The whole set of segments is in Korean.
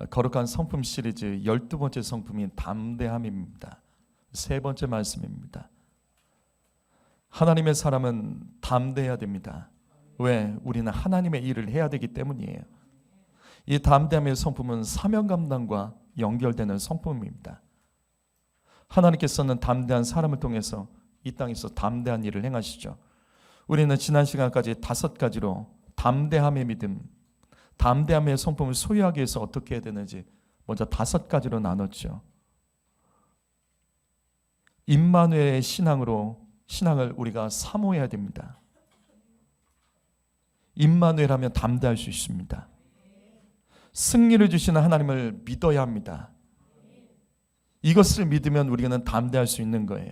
거룩한 성품 시리즈 12번째 성품인 담대함입니다. 세 번째 말씀입니다. 하나님의 사람은 담대해야 됩니다. 왜? 우리는 하나님의 일을 해야 되기 때문이에요. 이 담대함의 성품은 사명 감당과 연결되는 성품입니다. 하나님께서는 담대한 사람을 통해서 이 땅에서 담대한 일을 행하시죠. 우리는 지난 시간까지 5가지로 담대함의 믿음, 담대함의 성품을 소유하기 위해서 어떻게 해야 되는지 먼저 5가지로 나눴죠. 임마누엘의 신앙을 우리가 사모해야 됩니다. 임마누엘 하면 담대할 수 있습니다. 승리를 주시는 하나님을 믿어야 합니다. 이것을 믿으면 우리는 담대할 수 있는 거예요.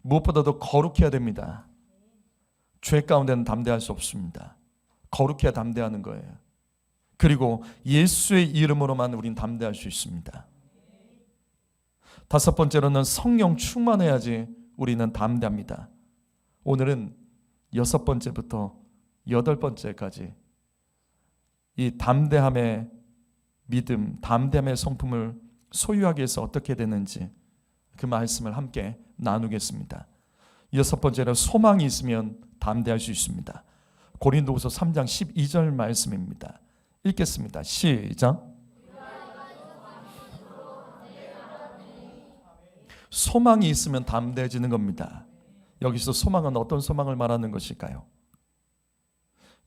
무엇보다도 거룩해야 됩니다. 죄 가운데는 담대할 수 없습니다. 거룩해야 담대하는 거예요. 그리고 예수의 이름으로만 우린 담대할 수 있습니다. 5번째로는 성령 충만해야지 우리는 담대합니다. 오늘은 6번째부터 8번째까지 이 담대함의 믿음, 담대함의 성품을 소유하기 위해서 어떻게 되는지 그 말씀을 함께 나누겠습니다. 6번째로 소망이 있으면 담대할 수 있습니다. 고린도후서 3장 12절 말씀입니다. 읽겠습니다. 시작. 소망이 있으면 담대해지는 겁니다. 여기서 소망은 어떤 소망을 말하는 것일까요?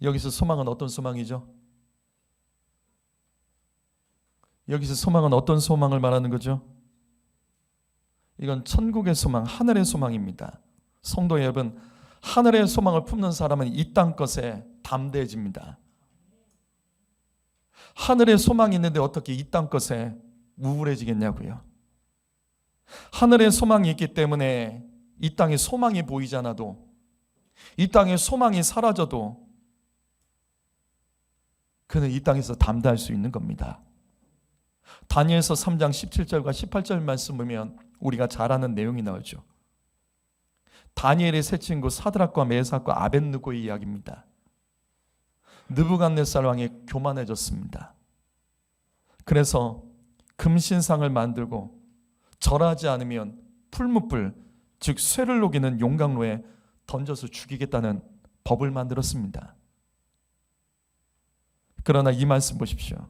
여기서 소망은 어떤 소망이죠? 여기서 소망은 어떤 소망을 말하는 거죠? 이건 천국의 소망, 하늘의 소망입니다. 성도 여러분, 하늘의 소망을 품는 사람은 이 땅 것에 담대해집니다. 하늘의 소망이 있는데 어떻게 이 땅 것에 우울해지겠냐고요. 하늘의 소망이 있기 때문에 이 땅에 소망이 보이지 않아도, 이 땅에 소망이 사라져도 그는 이 땅에서 담대할 수 있는 겁니다. 다니엘서 3장 17절과 18절 말씀 보면 우리가 잘 아는 내용이 나오죠. 다니엘의 세 친구 사드락과 메삭과 아벳느고의 이야기입니다. 느부갓네살 왕이 교만해졌습니다. 그래서 금신상을 만들고 절하지 않으면 풀무불, 즉 쇠를 녹이는 용광로에 던져서 죽이겠다는 법을 만들었습니다. 그러나 이 말씀 보십시오.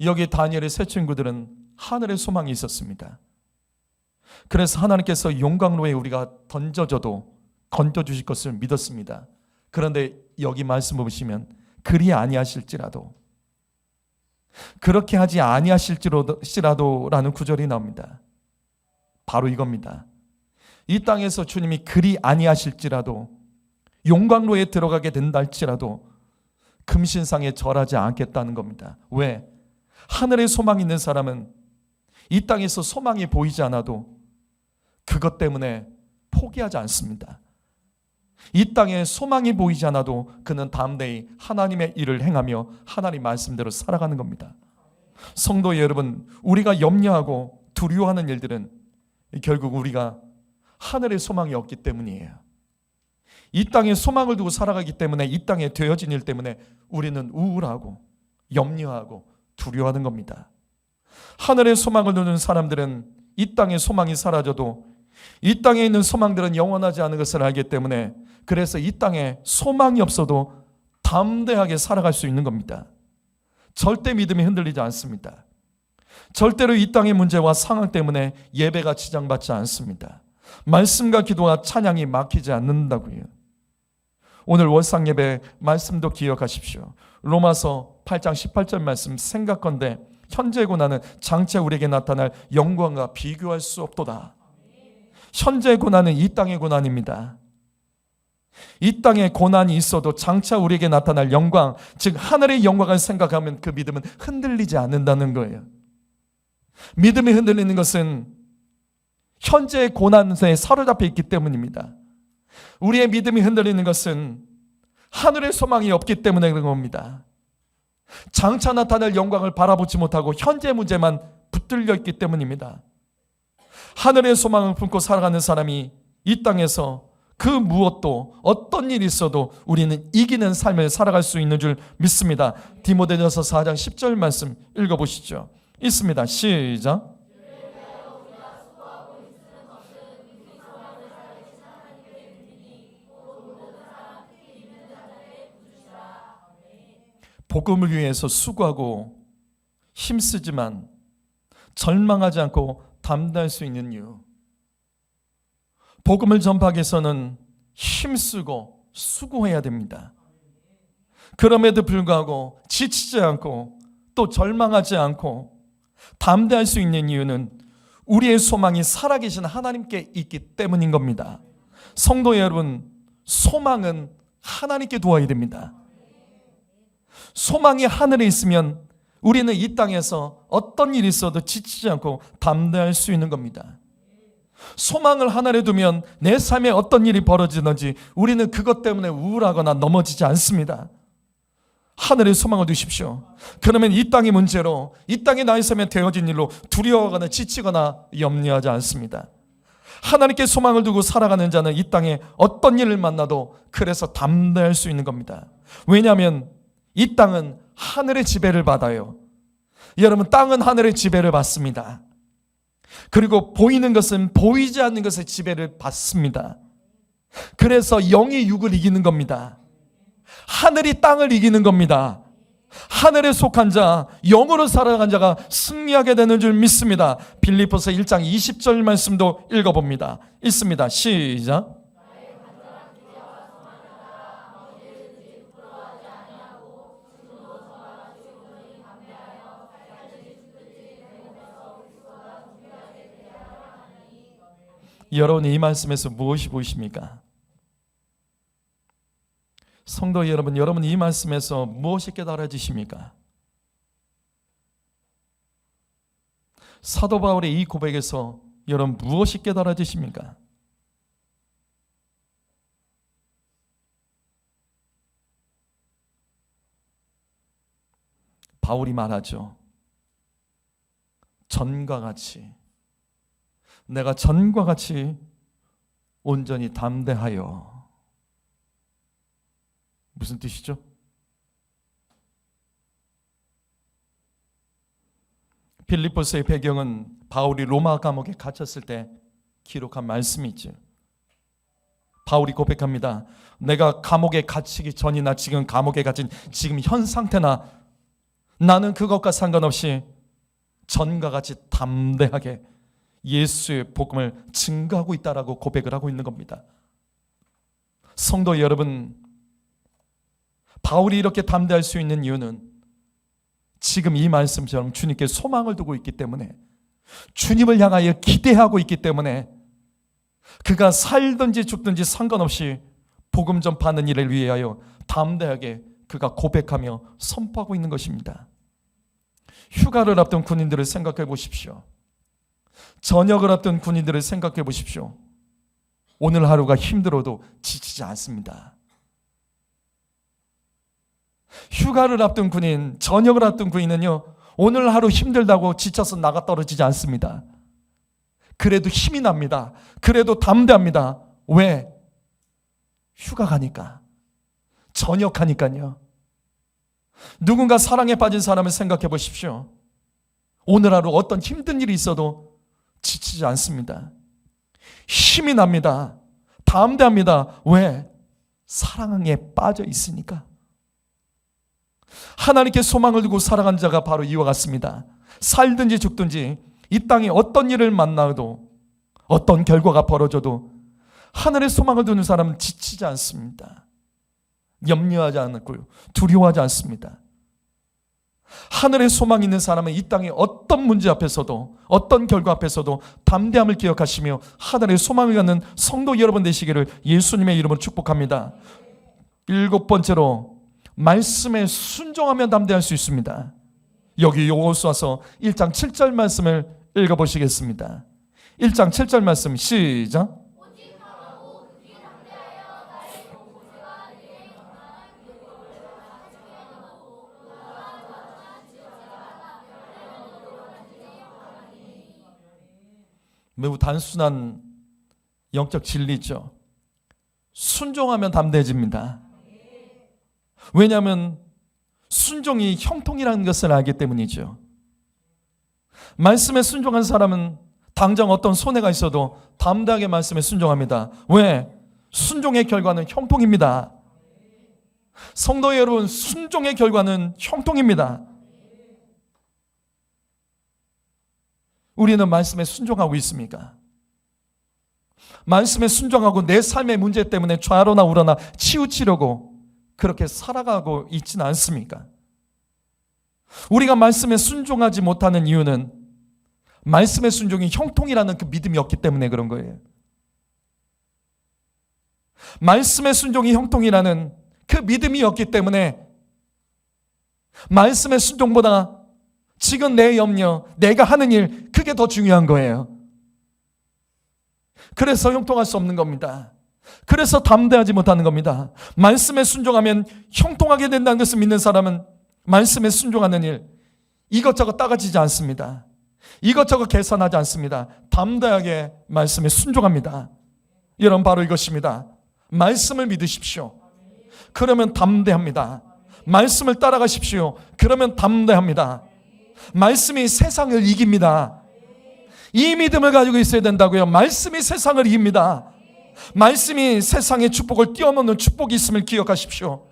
여기 다니엘의 세 친구들은 하늘의 소망이 있었습니다. 그래서 하나님께서 용광로에 우리가 던져져도 건져주실 것을 믿었습니다. 그런데 여기 말씀 보시면 그리 아니하실지라도, 그렇게 하지 아니하실지라도 라는 구절이 나옵니다. 바로 이겁니다. 이 땅에서 주님이 그리 아니하실지라도, 용광로에 들어가게 된다 할지라도 금신상에 절하지 않겠다는 겁니다. 왜? 하늘에 소망이 있는 사람은 이 땅에서 소망이 보이지 않아도 그것 때문에 포기하지 않습니다. 이 땅에 소망이 보이지 않아도 그는 담대히 하나님의 일을 행하며 하나님 말씀대로 살아가는 겁니다. 성도 여러분, 우리가 염려하고 두려워하는 일들은 결국 우리가 하늘의 소망이 없기 때문이에요. 이 땅에 소망을 두고 살아가기 때문에, 이 땅에 되어진 일 때문에 우리는 우울하고 염려하고 두려워하는 겁니다. 하늘의 소망을 두는 사람들은 이 땅의 소망이 사라져도 이 땅에 있는 소망들은 영원하지 않은 것을 알기 때문에, 그래서 이 땅에 소망이 없어도 담대하게 살아갈 수 있는 겁니다. 절대 믿음이 흔들리지 않습니다. 절대로 이 땅의 문제와 상황 때문에 예배가 지장받지 않습니다. 말씀과 기도와 찬양이 막히지 않는다고요. 오늘 월상 예배 말씀도 기억하십시오. 로마서 8장 18절 말씀, 생각건대 현재 고난은 장차 우리에게 나타날 영광과 비교할 수 없도다. 현재 고난은 이 땅의 고난입니다. 이 땅에 고난이 있어도 장차 우리에게 나타날 영광, 즉 하늘의 영광을 생각하면 그 믿음은 흔들리지 않는다는 거예요. 믿음이 흔들리는 것은 현재의 고난에 사로잡혀 있기 때문입니다. 우리의 믿음이 흔들리는 것은 하늘의 소망이 없기 때문에 그런 겁니다. 장차 나타날 영광을 바라보지 못하고 현재 문제만 붙들려 있기 때문입니다. 하늘의 소망을 품고 살아가는 사람이 이 땅에서 그 무엇도 어떤 일이 있어도 우리는 이기는 삶을 살아갈 수 있는 줄 믿습니다. 디모데전서 4장 10절 말씀 읽어보시죠. 있습니다. 시작. 복음을 위해서 수고하고 힘쓰지만 절망하지 않고 담대할 수 있는 이유. 복음을 전파하기 위해서는 힘쓰고 수고해야 됩니다. 그럼에도 불구하고 지치지 않고 또 절망하지 않고 담대할 수 있는 이유는 우리의 소망이 살아계신 하나님께 있기 때문인 겁니다. 성도 여러분, 소망은 하나님께 두어야 됩니다. 소망이 하늘에 있으면 우리는 이 땅에서 어떤 일이 있어도 지치지 않고 담대할 수 있는 겁니다. 소망을 하늘에 두면 내 삶에 어떤 일이 벌어지든지 우리는 그것 때문에 우울하거나 넘어지지 않습니다. 하늘에 소망을 두십시오. 그러면 이 땅의 문제로, 이 땅의 나의 삶에 되어진 일로 두려워하거나 지치거나 염려하지 않습니다. 하나님께 소망을 두고 살아가는 자는 이 땅에 어떤 일을 만나도 그래서 담대할 수 있는 겁니다. 왜냐하면 이 땅은 하늘의 지배를 받아요. 여러분, 땅은 하늘의 지배를 받습니다. 그리고 보이는 것은 보이지 않는 것의 지배를 받습니다. 그래서 영이 육을 이기는 겁니다. 하늘이 땅을 이기는 겁니다. 하늘에 속한 자, 영으로 살아간 자가 승리하게 되는 줄 믿습니다. 빌립보서 1장 20절 말씀도 읽어봅니다. 있습니다. 시작. 여러분이 이 말씀에서 무엇이 보이십니까? 성도 여러분, 여러분이 이 말씀에서 무엇이 깨달아지십니까? 사도 바울의 이 고백에서 여러분 무엇이 깨달아지십니까? 바울이 말하죠. 전과 같이, 내가 전과 같이 온전히 담대하여. 무슨 뜻이죠? 빌립보서의 배경은 바울이 로마 감옥에 갇혔을 때 기록한 말씀이죠. 바울이 고백합니다. 내가 감옥에 갇히기 전이나 지금 감옥에 갇힌 지금 현 상태나 나는 그것과 상관없이 전과 같이 담대하게 예수의 복음을 증거하고 있다라고 고백을 하고 있는 겁니다. 성도 여러분, 바울이 이렇게 담대할 수 있는 이유는 지금 이 말씀처럼 주님께 소망을 두고 있기 때문에, 주님을 향하여 기대하고 있기 때문에 그가 살든지 죽든지 상관없이 복음 전파하는 일을 위하여 담대하게 그가 고백하며 선포하고 있는 것입니다. 휴가를 앞둔 군인들을 생각해 보십시오. 저녁을 앞둔 군인들을 생각해 보십시오. 오늘 하루가 힘들어도 지치지 않습니다. 휴가를 앞둔 군인, 저녁을 앞둔 군인은요, 오늘 하루 힘들다고 지쳐서 나가 떨어지지 않습니다. 그래도 힘이 납니다. 그래도 담대합니다. 왜? 휴가 가니까, 저녁 가니까요. 누군가 사랑에 빠진 사람을 생각해 보십시오. 오늘 하루 어떤 힘든 일이 있어도 지치지 않습니다. 힘이 납니다. 담대합니다. 왜? 사랑에 빠져 있으니까. 하나님께 소망을 두고 살아간 자가 바로 이와 같습니다. 살든지 죽든지 이 땅에 어떤 일을 만나도, 어떤 결과가 벌어져도 하늘의 소망을 두는 사람은 지치지 않습니다. 염려하지 않고요, 두려워하지 않습니다. 하늘의 소망이 있는 사람은 이 땅의 어떤 문제 앞에서도, 어떤 결과 앞에서도 담대함을 기억하시며 하늘의 소망을 갖는 성도 여러분 되시기를 예수님의 이름으로 축복합니다. 7번째로, 말씀에 순종하면 담대할 수 있습니다. 여기 여호수아서 1장 7절 말씀을 읽어보시겠습니다. 1장 7절 말씀 시작. 매우 단순한 영적 진리죠. 순종하면 담대해집니다. 왜냐하면 순종이 형통이라는 것을 알기 때문이죠. 말씀에 순종한 사람은 당장 어떤 손해가 있어도 담대하게 말씀에 순종합니다. 왜? 순종의 결과는 형통입니다. 성도 여러분, 순종의 결과는 형통입니다. 우리는 말씀에 순종하고 있습니까? 말씀에 순종하고 내 삶의 문제 때문에 좌로나 우로나 치우치려고 그렇게 살아가고 있지는 않습니까? 우리가 말씀에 순종하지 못하는 이유는 말씀의 순종이 형통이라는 그 믿음이 없기 때문에 그런 거예요. 말씀의 순종이 형통이라는 그 믿음이 없기 때문에 말씀의 순종보다 지금 내 염려, 내가 하는 일, 그게 더 중요한 거예요. 그래서 형통할 수 없는 겁니다. 그래서 담대하지 못하는 겁니다. 말씀에 순종하면 형통하게 된다는 것을 믿는 사람은 말씀에 순종하는 일, 이것저것 따가지지 않습니다. 이것저것 계산하지 않습니다. 담대하게 말씀에 순종합니다. 여러분, 바로 이것입니다. 말씀을 믿으십시오. 그러면 담대합니다. 말씀을 따라가십시오. 그러면 담대합니다. 말씀이 세상을 이깁니다. 이 믿음을 가지고 있어야 된다고요. 말씀이 세상을 이깁니다. 말씀이 세상의 축복을 뛰어넘는 축복이 있음을 기억하십시오.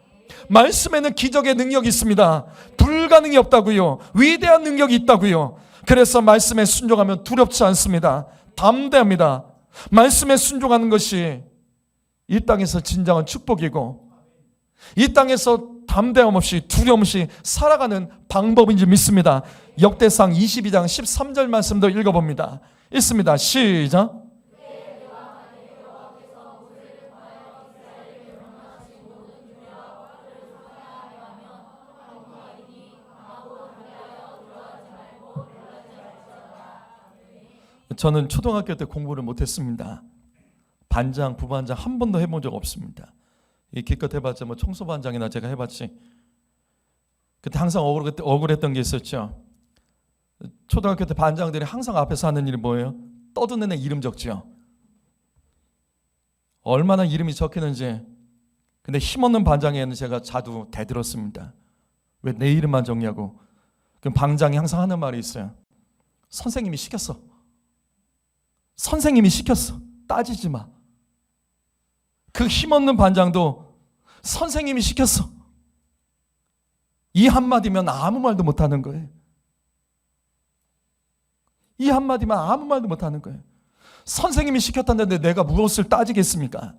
말씀에는 기적의 능력이 있습니다. 불가능이 없다고요. 위대한 능력이 있다고요. 그래서 말씀에 순종하면 두렵지 않습니다. 담대합니다. 말씀에 순종하는 것이 이 땅에서 진정한 축복이고 이 땅에서 담대함 없이 두려움 없이 살아가는 방법인 줄 믿습니다. 역대상 22장 13절 말씀도 읽어봅니다. 읽습니다. 시작. 저는 초등학교 때 공부를 못했습니다. 반장, 부반장 한 번도 해본 적 없습니다. 이 기껏 해봤자 뭐 청소반장이나 제가 해봤지. 그때 항상 억울했던 게 있었죠. 초등학교 때 반장들이 항상 앞에서 하는 일이 뭐예요? 떠드는 애 이름 적지요. 얼마나 이름이 적히는지. 근데 힘없는 반장에는 제가 자주 대들었습니다. 왜 내 이름만 적냐고. 그럼 반장이 항상 하는 말이 있어요. 선생님이 시켰어. 선생님이 시켰어. 따지지 마. 그 힘없는 반장도 선생님이 시켰어. 이 한마디면 아무 말도 못하는 거예요. 이 한마디면 아무 말도 못하는 거예요. 선생님이 시켰다는데 내가 무엇을 따지겠습니까?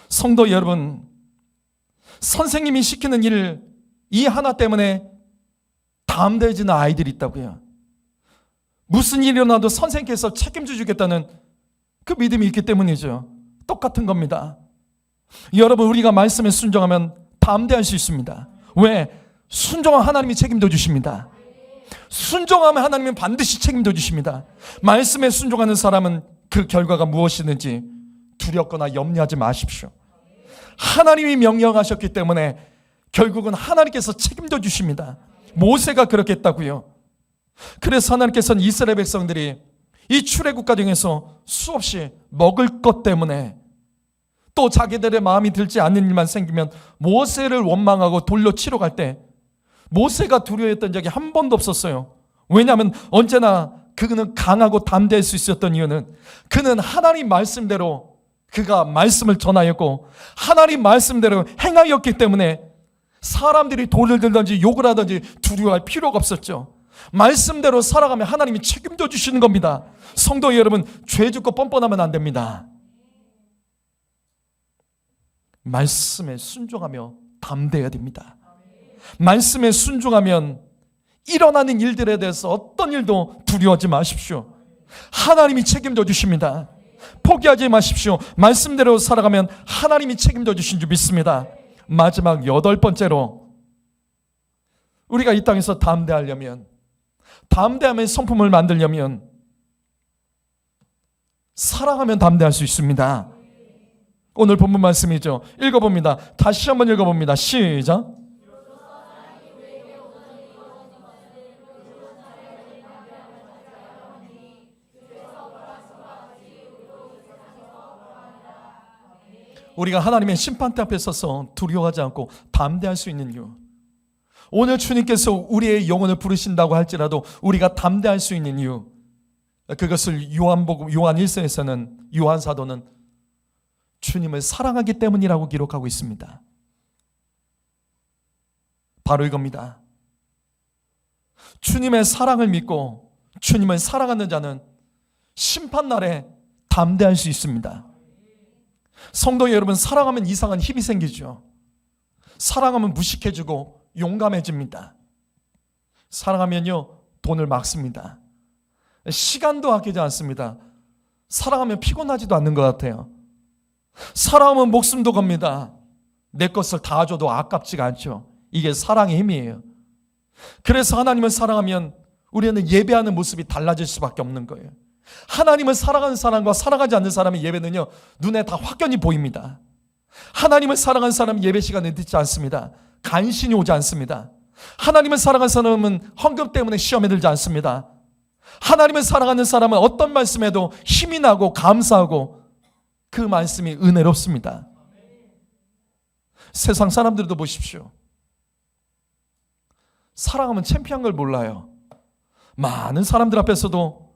성도 여러분, 선생님이 시키는 일, 이 하나 때문에 담대해지는 아이들이 있다고요. 무슨 일이 일어나도 선생님께서 책임져 주겠다는 그 믿음이 있기 때문이죠. 똑같은 겁니다. 여러분, 우리가 말씀에 순종하면 담대할 수 있습니다. 왜? 순종하면 하나님이 책임져 주십니다. 순종하면 하나님은 반드시 책임져 주십니다. 말씀에 순종하는 사람은 그 결과가 무엇이든지 두렵거나 염려하지 마십시오. 하나님이 명령하셨기 때문에 결국은 하나님께서 책임져 주십니다. 모세가 그렇게 했다고요. 그래서 하나님께서는 이스라엘 백성들이 이 출애굽 과정에서 수없이 먹을 것 때문에 또 자기들의 마음이 들지 않는 일만 생기면 모세를 원망하고 돌로 치러 갈 때 모세가 두려워했던 적이 한 번도 없었어요. 왜냐하면 언제나 그는 강하고 담대할 수 있었던 이유는 그는 하나님 말씀대로 그가 말씀을 전하였고 하나님 말씀대로 행하였기 때문에 사람들이 돌을 들든지 욕을 하든지 두려워할 필요가 없었죠. 말씀대로 살아가면 하나님이 책임져 주시는 겁니다. 성도 여러분, 죄 짓고 뻔뻔하면 안 됩니다. 말씀에 순종하며 담대해야 됩니다. 말씀에 순종하면 일어나는 일들에 대해서 어떤 일도 두려워하지 마십시오. 하나님이 책임져 주십니다. 포기하지 마십시오. 말씀대로 살아가면 하나님이 책임져 주신 줄 믿습니다. 마지막 8번째로 우리가 이 땅에서 담대하려면, 담대함의 성품을 만들려면 사랑하면 담대할 수 있습니다. 오늘 본문 말씀이죠. 읽어봅니다. 다시 한번 읽어봅니다. 시작. 우리가 하나님의 심판대 앞에 서서 두려워하지 않고 담대할 수 있는 이유, 오늘 주님께서 우리의 영혼을 부르신다고 할지라도 우리가 담대할 수 있는 이유, 그것을 요한 1서에서는 요한 사도는 주님을 사랑하기 때문이라고 기록하고 있습니다. 바로 이겁니다. 주님의 사랑을 믿고 주님을 사랑하는 자는 심판날에 담대할 수 있습니다. 성도 여러분, 사랑하면 이상한 힘이 생기죠. 사랑하면 무식해지고 용감해집니다. 사랑하면요, 돈을 막습니다. 시간도 아끼지 않습니다. 사랑하면 피곤하지도 않는 것 같아요. 사랑하면 목숨도 겁니다. 내 것을 다 줘도 아깝지가 않죠. 이게 사랑의 힘이에요. 그래서 하나님을 사랑하면 우리는 예배하는 모습이 달라질 수밖에 없는 거예요. 하나님을 사랑하는 사람과 사랑하지 않는 사람의 예배는요, 눈에 다 확연히 보입니다. 하나님을 사랑하는 사람은 예배 시간에 늦지 않습니다. 간신히 오지 않습니다. 하나님을 사랑하는 사람은 헌금 때문에 시험에 들지 않습니다. 하나님을 사랑하는 사람은 어떤 말씀에도 힘이 나고 감사하고 그 말씀이 은혜롭습니다. 세상 사람들도 보십시오. 사랑하면 창피한 걸 몰라요. 많은 사람들 앞에서도,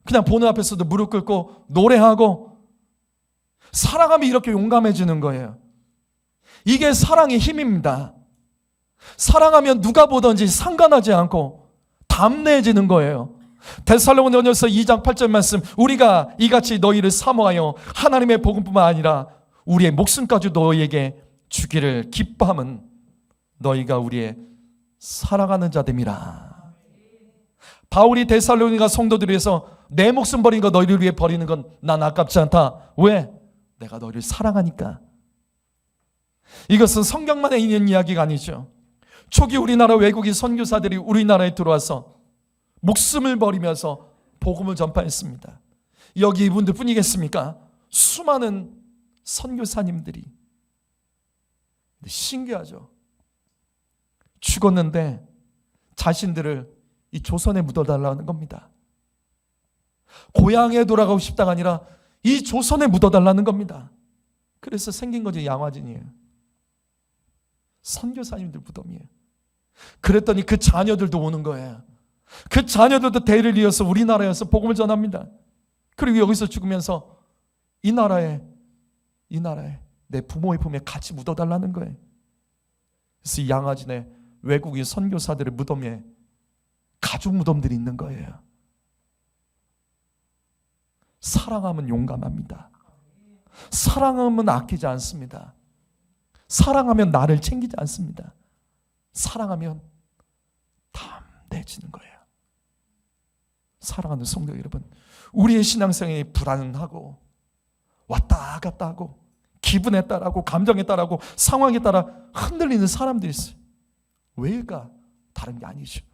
그냥 보는 앞에서도 무릎 꿇고 노래하고, 사랑하면 이렇게 용감해지는 거예요. 이게 사랑의 힘입니다. 사랑하면 누가 보든지 상관하지 않고 담대해지는 거예요. 데살로니가전서 2장 8절 말씀, 우리가 이같이 너희를 사모하여 하나님의 복음뿐만 아니라 우리의 목숨까지 너희에게 주기를 기뻐함은 너희가 우리의 사랑하는 자됨이라. 바울이 데살로니가 성도들을 위해서 내 목숨 버리는 거 너희를 위해 버리는 건 난 아깝지 않다. 왜? 내가 너희를 사랑하니까. 이것은 성경만에 있는 이야기가 아니죠. 초기 우리나라 외국인 선교사들이 우리나라에 들어와서 목숨을 버리면서 복음을 전파했습니다. 여기 이분들 뿐이겠습니까? 수많은 선교사님들이. 신기하죠. 죽었는데 자신들을 이 조선에 묻어달라는 겁니다. 고향에 돌아가고 싶다가 아니라 이 조선에 묻어달라는 겁니다. 그래서 생긴 거지 양화진이에요. 선교사님들 무덤이에요. 그랬더니 그 자녀들도 오는 거예요. 그 자녀들도 대를 이어서 우리나라에서 복음을 전합니다. 그리고 여기서 죽으면서 이 나라에 내 부모의 품에 같이 묻어달라는 거예요. 그래서 이 양화진에 외국인 선교사들의 무덤에 가족 무덤들이 있는 거예요. 사랑하면 용감합니다. 사랑하면 아끼지 않습니다. 사랑하면 나를 챙기지 않습니다. 사랑하면 담대해지는 거예요. 사랑하는 성도 여러분, 우리의 신앙생활이 불안하고 왔다 갔다 하고 기분에 따라고 감정에 따라고 상황에 따라 흔들리는 사람들이 있어요. 왜일까? 다른 게 아니죠.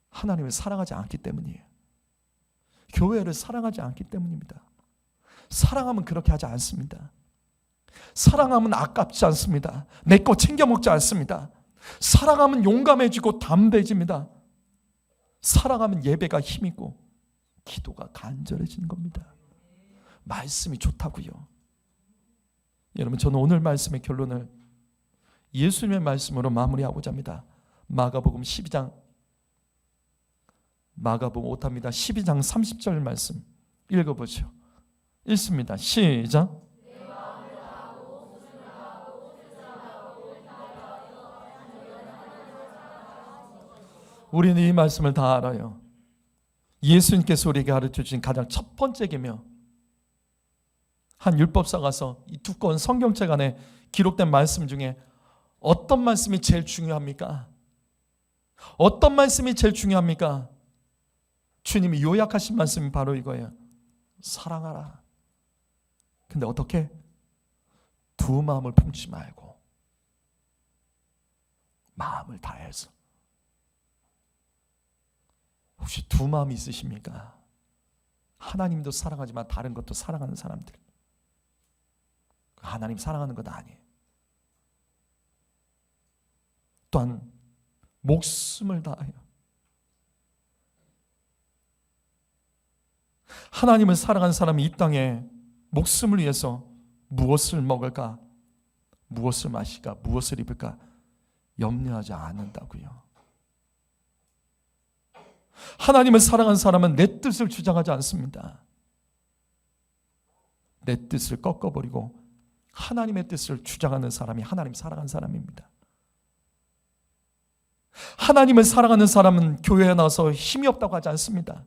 하나님을 사랑하지 않기 때문이에요. 교회를 사랑하지 않기 때문입니다. 사랑하면 그렇게 하지 않습니다. 사랑하면 아깝지 않습니다. 내 거 챙겨 먹지 않습니다. 사랑하면 용감해지고 담대해집니다. 사랑하면 예배가 힘있고 기도가 간절해지는 겁니다. 말씀이 좋다고요. 여러분, 저는 오늘 말씀의 결론을 예수님의 말씀으로 마무리하고자 합니다. 마가복음 오탑니다. 12장 30절 말씀 읽어보죠. 읽습니다. 시작. 우리는 이 말씀을 다 알아요. 예수님께서 우리에게 가르쳐주신 가장 첫 번째 계명, 한 율법사 가서 이 두꺼운 성경책 안에 기록된 말씀 중에 어떤 말씀이 제일 중요합니까? 어떤 말씀이 제일 중요합니까? 주님이 요약하신 말씀이 바로 이거예요. 사랑하라. 근데 어떻게? 두 마음을 품지 말고 마음을 다해서. 혹시 두 마음이 있으십니까? 하나님도 사랑하지만 다른 것도 사랑하는 사람들. 하나님 사랑하는 것 아니에요. 또한 목숨을 다하여 하나님을 사랑하는 사람이 이 땅에 목숨을 위해서 무엇을 먹을까, 무엇을 마실까, 무엇을 입을까 염려하지 않는다고요. 하나님을 사랑하는 사람은 내 뜻을 주장하지 않습니다. 내 뜻을 꺾어버리고 하나님의 뜻을 주장하는 사람이 하나님 사랑하는 사람입니다. 하나님을 사랑하는 사람은 교회에 나와서 힘이 없다고 하지 않습니다.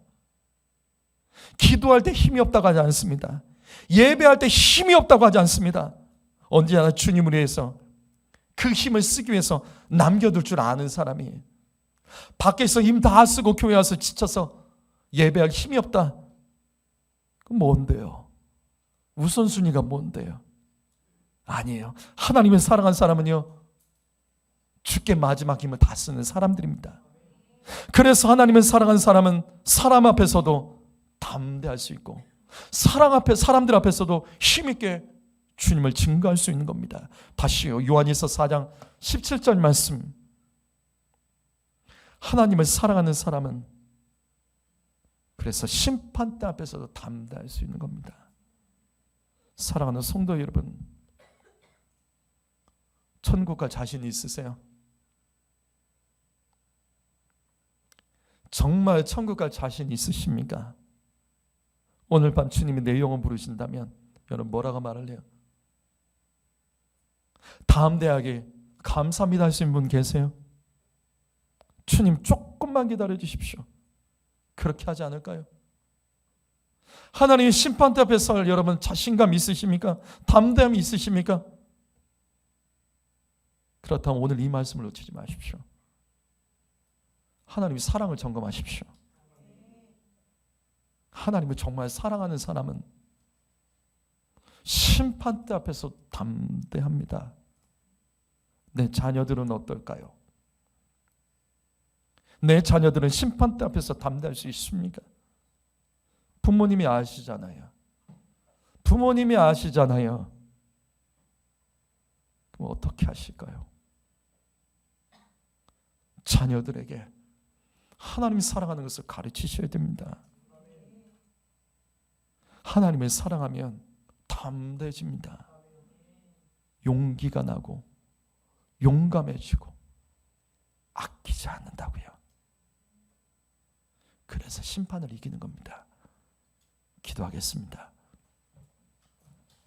기도할 때 힘이 없다고 하지 않습니다. 예배할 때 힘이 없다고 하지 않습니다. 언제나 주님을 위해서 그 힘을 쓰기 위해서 남겨둘 줄 아는 사람이, 밖에서 힘 다 쓰고 교회 와서 지쳐서 예배할 힘이 없다. 그럼 뭔데요? 우선순위가 뭔데요? 아니에요. 하나님을 사랑한 사람은요, 주께 마지막 힘을 다 쓰는 사람들입니다. 그래서 하나님을 사랑하는 사람은 사람 앞에서도 담대할 수 있고 사람들 앞에서도 힘있게 주님을 증거할 수 있는 겁니다. 다시요, 요한일서 4장 17절 말씀. 하나님을 사랑하는 사람은 그래서 심판대 앞에서도 담대할 수 있는 겁니다. 사랑하는 성도 여러분, 천국 갈 자신 있으세요? 정말 천국 갈 자신 있으십니까? 오늘 밤 주님이 내 영혼 부르신다면 여러분 뭐라고 말할래요? 담대하게 감사합니다 하시는 분 계세요? 주님 조금만 기다려 주십시오. 그렇게 하지 않을까요? 하나님의 심판대 앞에 설 여러분 자신감 있으십니까? 담대함이 있으십니까? 그렇다면 오늘 이 말씀을 놓치지 마십시오. 하나님의 사랑을 점검하십시오. 하나님을 정말 사랑하는 사람은 심판대 앞에서 담대합니다. 내 자녀들은 어떨까요? 내 자녀들은 심판대 앞에서 담대할 수 있습니까? 부모님이 아시잖아요. 부모님이 아시잖아요. 그럼 어떻게 하실까요? 자녀들에게 하나님이 사랑하는 것을 가르치셔야 됩니다. 하나님을 사랑하면 담대해집니다. 용기가 나고 용감해지고 아끼지 않는다고요. 그래서 심판을 이기는 겁니다. 기도하겠습니다.